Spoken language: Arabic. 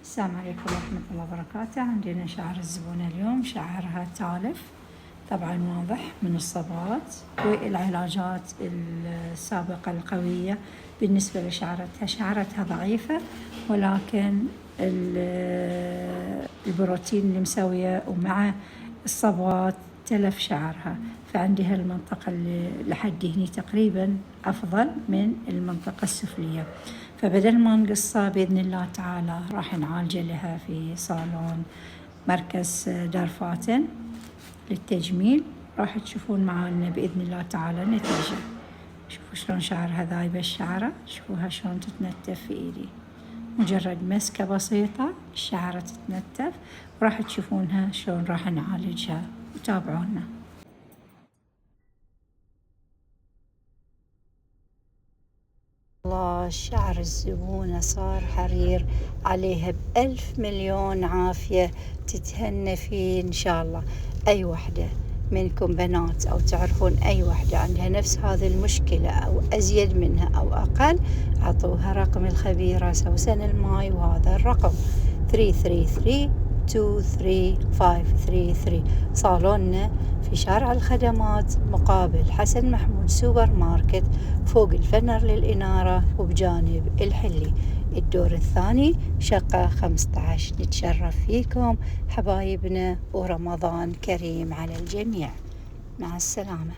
السلام عليكم ورحمة الله وبركاته. عندنا شعر الزبونة اليوم شعرها تالف، طبعا واضح من الصبغات والعلاجات السابقة القوية. بالنسبة لشعرتها، شعرتها ضعيفة ولكن البروتين اللي مسوية ومع الصبغات تلف شعرها، فعندي هالمنطقة اللي لحد هني تقريبا أفضل من المنطقة السفلية. فبدل ما نقصها بإذن الله تعالى راح نعالجه لها في صالون مركز دار فاتن للتجميل. راح تشوفون معانا بإذن الله تعالى نتيجة. شوفوا شلون شعرها ذايبة الشعرة، شوفوها شلون تتنتف في إيدي، مجرد مسكة بسيطة الشعرة تتنتف، وراح تشوفونها شلون راح نعالجها. وتابعونا. الله، شعر الزبونة صار حرير، عليها بألف مليون عافية، تتهنى فيه إن شاء الله. أي وحدة منكم بنات أو تعرفون أي وحدة عندها نفس هذه المشكلة أو أزيد منها أو أقل، عطوها رقم الخبيرة سوسن الماي، وهذا الرقم 333-23533. صالوننا في شارع الخدمات مقابل حسن محمود سوبر ماركت، فوق الفنر للإنارة وبجانب الحلي، الدور الثاني، شقة 15. نتشرف فيكم حبايبنا، ورمضان كريم على الجميع. مع السلامة.